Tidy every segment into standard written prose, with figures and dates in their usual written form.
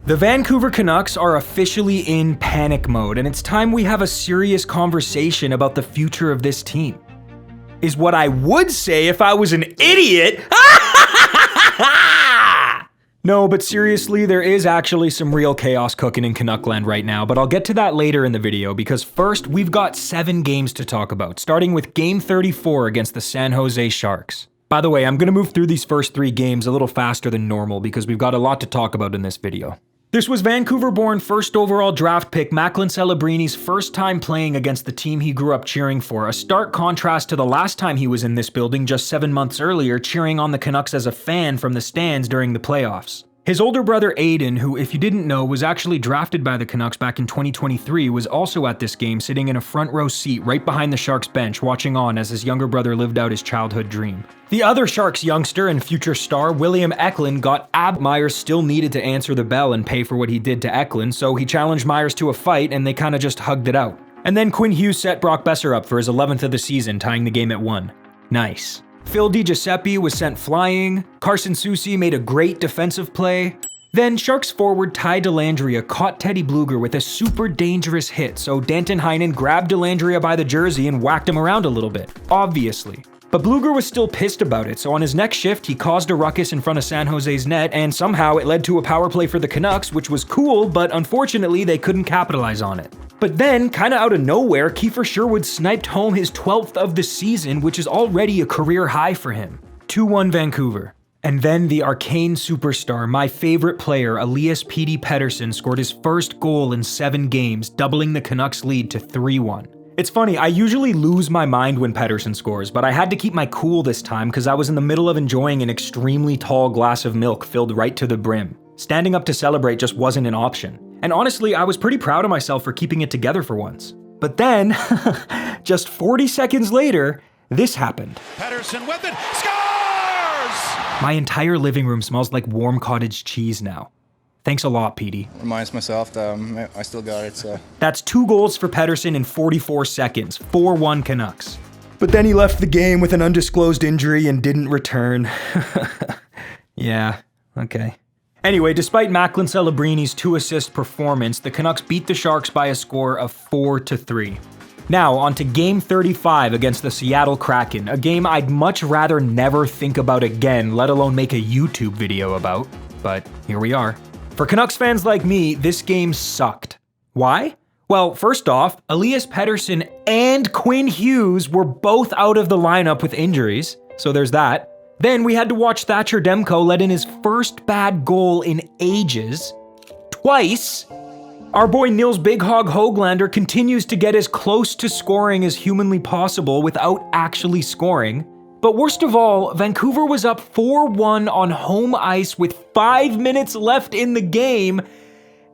The Vancouver Canucks are officially in panic mode, and it's time we have a serious conversation about the future of this team. Is what I would say if I was an idiot. No, but seriously, there is actually some real chaos cooking in Canuckland right now, but I'll get to that later in the video because first, we've got 7 games to talk about, starting with Game 34 against the San Jose Sharks. By the way, I'm going to move through these first 3 games a little faster than normal because we've got a lot to talk about in this video. This was Vancouver-born first overall draft pick Macklin Celebrini's first time playing against the team he grew up cheering for, a stark contrast to the last time he was in this building just 7 months earlier cheering on the Canucks as a fan from the stands during the playoffs. His older brother Aiden, who if you didn't know was actually drafted by the Canucks back in 2023, was also at this game sitting in a front row seat right behind the Sharks bench watching on as his younger brother lived out his childhood dream. The other Sharks youngster and future star, William Eklund, got Myers still needed to answer the bell and pay for what he did to Eklund, so he challenged Myers to a fight and they kinda just hugged it out. And then Quinn Hughes set Brock Besser up for his 11th of the season, tying the game at 1. Nice. Phil DiGiuseppe was sent flying, Carson Soucy made a great defensive play. Then Sharks forward Ty Dellandrea caught Teddy Blueger with a super dangerous hit, so Danton Heinen grabbed Dellandrea by the jersey and whacked him around a little bit, obviously. But Blueger was still pissed about it, so on his next shift he caused a ruckus in front of San Jose's net, and somehow it led to a power play for the Canucks, which was cool, but unfortunately they couldn't capitalize on it. But then, kinda out of nowhere, Kiefer Sherwood sniped home his 12th of the season, which is already a career high for him. 2-1 Vancouver. And then the arcane superstar, my favorite player, Elias Petey Pettersson, scored his first goal in 7 games, doubling the Canucks' lead to 3-1. It's funny, I usually lose my mind when Pettersson scores, but I had to keep my cool this time because I was in the middle of enjoying an extremely tall glass of milk filled right to the brim. Standing up to celebrate just wasn't an option. And honestly, I was pretty proud of myself for keeping it together for once. But then, just 40 seconds later, this happened. Pettersson with it, scores! My entire living room smells like warm cottage cheese now. Thanks a lot, Petey. Reminds myself that I still got it, so. That's 2 goals for Pettersson in 44 seconds, 4-1 Canucks. But then he left the game with an undisclosed injury and didn't return. Yeah, okay. Anyway, despite Macklin Celebrini's 2-assist performance, the Canucks beat the Sharks by a score of 4-3. Now, on to Game 35 against the Seattle Kraken, a game I'd much rather never think about again, let alone make a YouTube video about. But here we are. For Canucks fans like me, this game sucked. Why? Well, first off, Elias Pettersson and Quinn Hughes were both out of the lineup with injuries, so there's that. Then we had to watch Thatcher Demko let in his first bad goal in ages. Twice. Our boy Nils Big Hog Höglander continues to get as close to scoring as humanly possible without actually scoring. But worst of all, Vancouver was up 4-1 on home ice with 5 minutes left in the game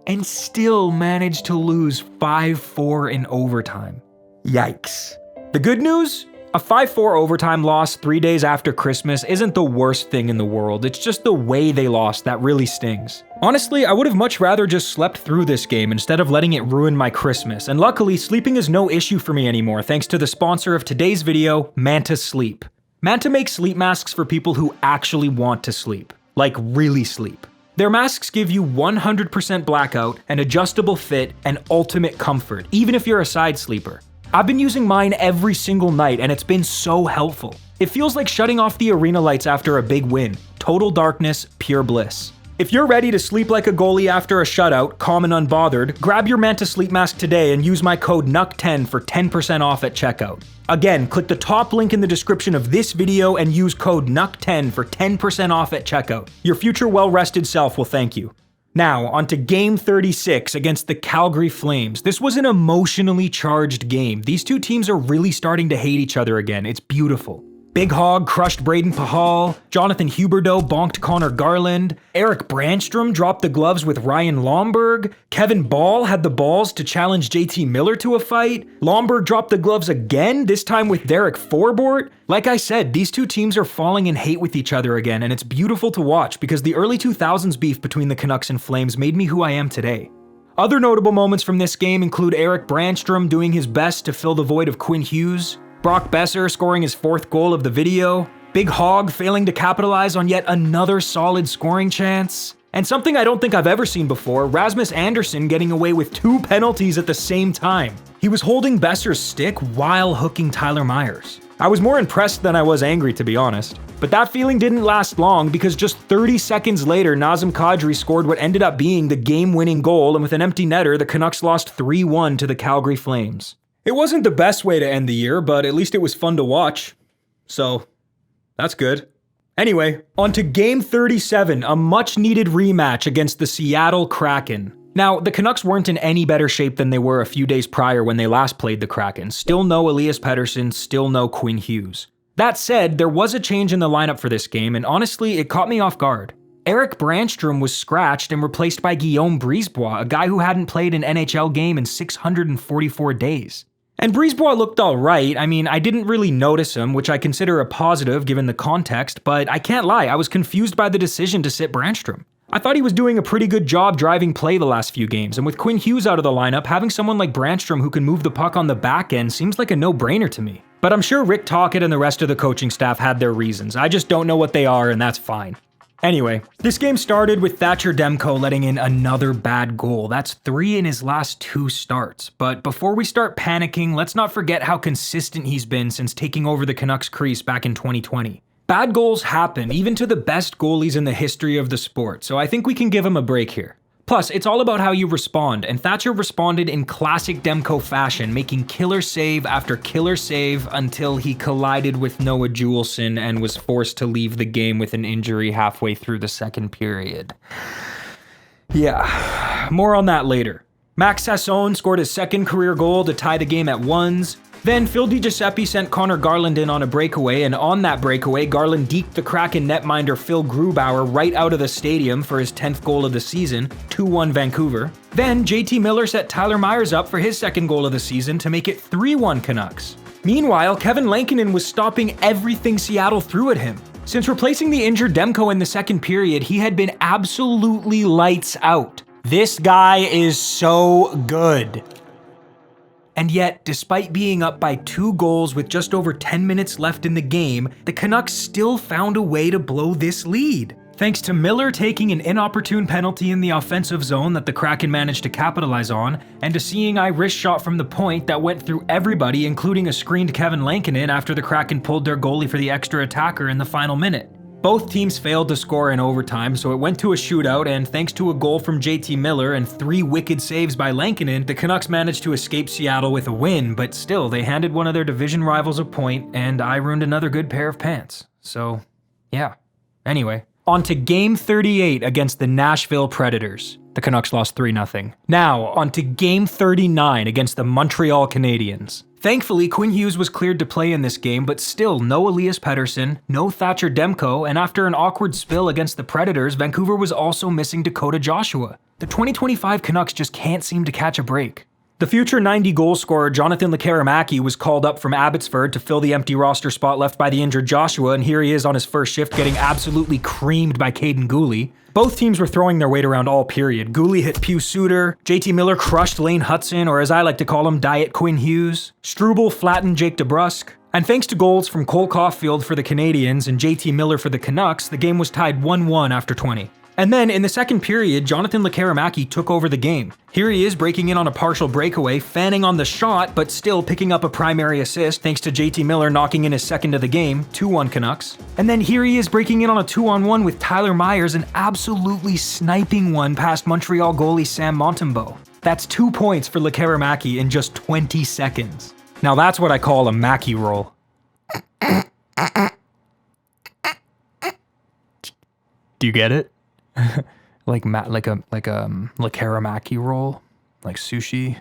and still managed to lose 5-4 in overtime. Yikes. The good news? A 5-4 overtime loss 3 days after Christmas isn't the worst thing in the world, it's just the way they lost that really stings. Honestly, I would have much rather just slept through this game instead of letting it ruin my Christmas, and luckily sleeping is no issue for me anymore thanks to the sponsor of today's video, Manta Sleep. Manta makes sleep masks for people who actually want to sleep, like really sleep. Their masks give you 100% blackout, an adjustable fit, and ultimate comfort, even if you're a side sleeper. I've been using mine every single night and it's been so helpful. It feels like shutting off the arena lights after a big win. Total darkness, pure bliss. If you're ready to sleep like a goalie after a shutout, calm and unbothered, grab your Manta sleep mask today and use my code NUCK10 for 10% off at checkout. Again, click the top link in the description of this video and use code NUCK10 for 10% off at checkout. Your future well-rested self will thank you. Now, on to Game 36 against the Calgary Flames. This was an emotionally charged game. These two teams are really starting to hate each other again. It's beautiful. Big Hog crushed Braden Pahal, Jonathan Huberdeau bonked Connor Garland, Eric Brandstrom dropped the gloves with Ryan Lomberg, Kevin Ball had the balls to challenge JT Miller to a fight, Lomberg dropped the gloves again, this time with Derek Forbort. Like I said, these two teams are falling in hate with each other again, and it's beautiful to watch because the early 2000s beef between the Canucks and Flames made me who I am today. Other notable moments from this game include Eric Brandstrom doing his best to fill the void of Quinn Hughes, Brock Besser scoring his 4th goal of the video, Big Hog failing to capitalize on yet another solid scoring chance, And something I don't think I've ever seen before, Rasmus Andersson getting away with 2 penalties at the same time. He was holding Besser's stick while hooking Tyler Myers. I was more impressed than I was angry, to be honest. But that feeling didn't last long because just 30 seconds later, Nazem Kadri scored what ended up being the game-winning goal, and with an empty netter, the Canucks lost 3-1 to the Calgary Flames. It wasn't the best way to end the year, but at least it was fun to watch. So, that's good. Anyway, on to Game 37, a much-needed rematch against the Seattle Kraken. Now, the Canucks weren't in any better shape than they were a few days prior when they last played the Kraken. Still no Elias Pettersson, still no Quinn Hughes. That said, there was a change in the lineup for this game, and honestly, it caught me off guard. Eric Brandstrom was scratched and replaced by Guillaume Brisebois, a guy who hadn't played an NHL game in 644 days. And Brisebois looked alright. I mean, I didn't really notice him, which I consider a positive given the context, but I can't lie, I was confused by the decision to sit Brandstrom. I thought he was doing a pretty good job driving play the last few games, and with Quinn Hughes out of the lineup, having someone like Brandstrom who can move the puck on the back end seems like a no-brainer to me. But I'm sure Rick Tocchet and the rest of the coaching staff had their reasons. I just don't know what they are, and that's fine. Anyway, this game started with Thatcher Demko letting in another bad goal. That's 3 in his last 2 starts. But before we start panicking, let's not forget how consistent he's been since taking over the Canucks crease back in 2020. Bad goals happen, even to the best goalies in the history of the sport, so I think we can give him a break here. Plus, it's all about how you respond, and Thatcher responded in classic Demko fashion, making killer save after killer save until he collided with Noah Juleson and was forced to leave the game with an injury halfway through the second period. Yeah, more on that later. Max Sasson scored his second career goal to tie the game at 1s. Then Phil DiGiuseppe sent Connor Garland in on a breakaway, and on that breakaway, Garland deked the Kraken netminder Phil Grubauer right out of the stadium for his 10th goal of the season, 2-1 Vancouver. Then JT Miller set Tyler Myers up for his second goal of the season to make it 3-1 Canucks. Meanwhile, Kevin Lankinen was stopping everything Seattle threw at him. Since replacing the injured Demko in the second period, he had been absolutely lights out. This guy is so good. And yet, despite being up by 2 goals with just over 10 minutes left in the game, the Canucks still found a way to blow this lead. Thanks to Miller taking an inopportune penalty in the offensive zone that the Kraken managed to capitalize on, and a seeing eye wrist shot from the point that went through everybody, including a screened Kevin Lankinen after the Kraken pulled their goalie for the extra attacker in the final minute. Both teams failed to score in overtime, so it went to a shootout, and thanks to a goal from JT Miller and 3 wicked saves by Lankinen, the Canucks managed to escape Seattle with a win, but still, they handed one of their division rivals a point, and I ruined another good pair of pants. So, yeah. Anyway, on to Game 38 against the Nashville Predators. The Canucks lost 3-0. Now, on to Game 39 against the Montreal Canadiens. Thankfully, Quinn Hughes was cleared to play in this game, but still no Elias Pettersson, no Thatcher Demko, and after an awkward spill against the Predators, Vancouver was also missing Dakota Joshua. The 2025 Canucks just can't seem to catch a break. The future 90-goal scorer Jonathan Lekkerimäki was called up from Abbotsford to fill the empty roster spot left by the injured Joshua, and here he is on his first shift getting absolutely creamed by Caden Gooley. Both teams were throwing their weight around all period. Gooley hit Pius Suter, JT Miller crushed Lane Hudson, or as I like to call him, Diet Quinn Hughes. Struble flattened Jake DeBrusk. And thanks to goals from Cole Caufield for the Canadiens and JT Miller for the Canucks, the game was tied 1-1 after 20. And then, in the second period, Jonathan Lekkerimäki took over the game. Here he is breaking in on a partial breakaway, fanning on the shot, but still picking up a primary assist thanks to JT Miller knocking in his second of the game, 2-1 Canucks. And then here he is breaking in on a 2-on-1 with Tyler Myers and absolutely sniping one past Montreal goalie Sam Montembeault. That's 2 points for Lekkerimäki in just 20 seconds. Now that's what I call a Mackey roll. Do you get it? like a Lekkerimäki roll, like sushi.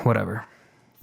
Whatever.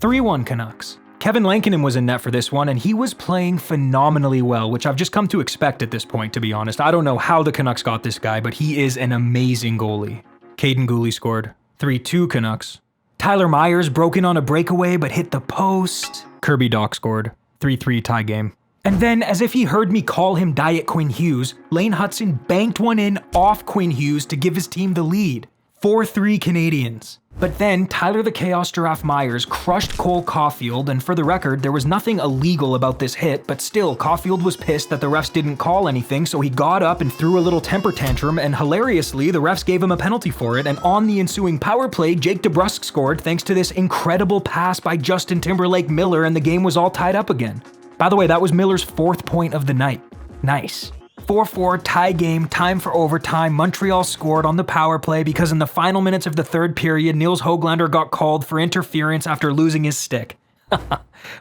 3-1 Canucks. Kevin Lankinen was in net for this one, and he was playing phenomenally well, which I've just come to expect at this point, to be honest. I don't know how the Canucks got this guy, but he is an amazing goalie. Caden Gooley scored. 3-2 Canucks. Tyler Myers broke in on a breakaway but hit the post. Kirby Dach scored. 3-3 tie game. And then, as if he heard me call him Diet Quinn Hughes, Lane Hudson banked one in off Quinn Hughes to give his team the lead. 4-3 Canadiens. But then Tyler the Chaos Giraffe Myers crushed Cole Caufield, and for the record, there was nothing illegal about this hit, but still, Caufield was pissed that the refs didn't call anything, so he got up and threw a little temper tantrum, and hilariously, the refs gave him a penalty for it, and on the ensuing power play, Jake DeBrusk scored thanks to this incredible pass by Justin Timberlake Miller, and the game was all tied up again. By the way, that was Miller's 4th point of the night. Nice. 4-4 tie game, time for overtime. Montreal scored on the power play because in the final minutes of the third period, Niels Höglander got called for interference after losing his stick.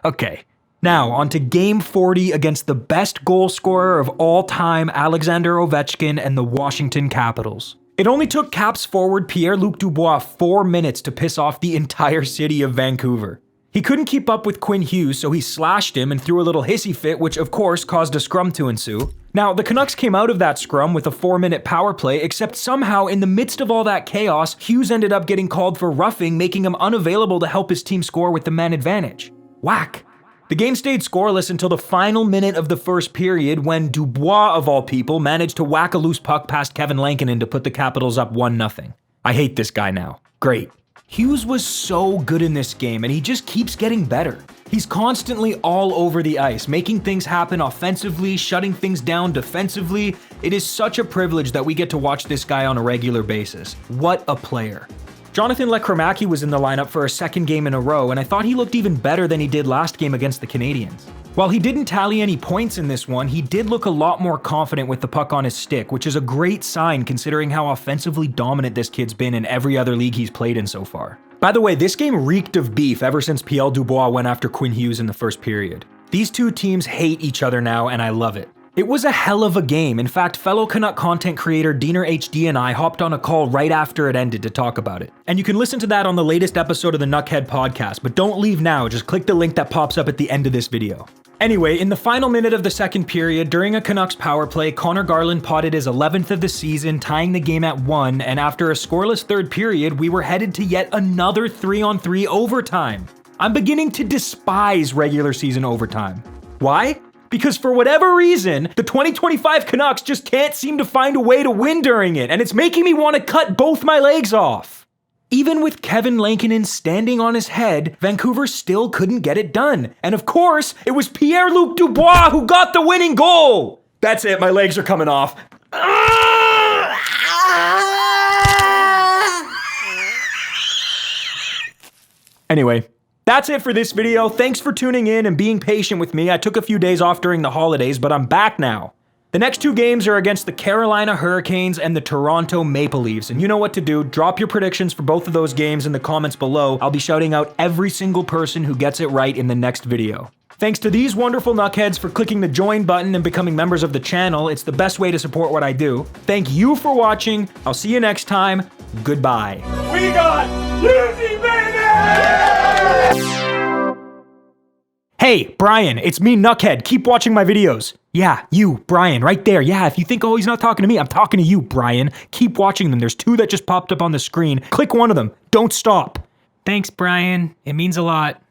Okay, now on to Game 40 against the best goal scorer of all time, Alexander Ovechkin and the Washington Capitals. It only took Caps forward Pierre-Luc Dubois 4 minutes to piss off the entire city of Vancouver. He couldn't keep up with Quinn Hughes, so he slashed him and threw a little hissy fit, which of course caused a scrum to ensue. Now, the Canucks came out of that scrum with a 4-minute power play, except somehow in the midst of all that chaos, Hughes ended up getting called for roughing, making him unavailable to help his team score with the man advantage. Whack. The game stayed scoreless until the final minute of the first period when Dubois, of all people, managed to whack a loose puck past Kevin Lankinen to put the Capitals up 1-0. I hate this guy now. Great. Hughes was so good in this game, and he just keeps getting better. He's constantly all over the ice, making things happen offensively, shutting things down defensively. It is such a privilege that we get to watch this guy on a regular basis. What a player. Jonathan Lekromacki was in the lineup for a second game in a row, and I thought he looked even better than he did last game against the Canadiens. While he didn't tally any points in this one, he did look a lot more confident with the puck on his stick, which is a great sign considering how offensively dominant this kid's been in every other league he's played in so far. By the way, this game reeked of beef ever since P.L. Dubois went after Quinn Hughes in the first period. These two teams hate each other now, and I love it. It was a hell of a game. In fact, fellow Canuck content creator Diener HD and I hopped on a call right after it ended to talk about it. And you can listen to that on the latest episode of the Nuckhead podcast, but don't leave now, just click the link that pops up at the end of this video. Anyway, in the final minute of the second period, during a Canucks power play, Connor Garland potted his 11th of the season, tying the game at 1, and after a scoreless third period, we were headed to yet another 3-on-3 overtime. I'm beginning to despise regular season overtime. Why? Because for whatever reason, the 2025 Canucks just can't seem to find a way to win during it, and it's making me want to cut both my legs off. Even with Kevin Lankinen standing on his head, Vancouver still couldn't get it done. And of course, it was Pierre-Luc Dubois who got the winning goal! That's it, my legs are coming off. Anyway, that's it for this video. Thanks for tuning in and being patient with me. I took a few days off during the holidays, but I'm back now. The next two games are against the Carolina Hurricanes and the Toronto Maple Leafs, and you know what to do. Drop your predictions for both of those games in the comments below. I'll be shouting out every single person who gets it right in the next video. Thanks to these wonderful Nuckheads for clicking the join button and becoming members of the channel. It's the best way to support what I do. Thank you for watching. I'll see you next time. Goodbye. We got Josi, baby! Hey, Brian, it's me, Nuckhead. Keep watching my videos. Yeah, you, Brian, right there. Yeah, if you think, oh, he's not talking to me, I'm talking to you, Brian. Keep watching them. There's 2 that just popped up on the screen. Click one of them. Don't stop. Thanks, Brian. It means a lot.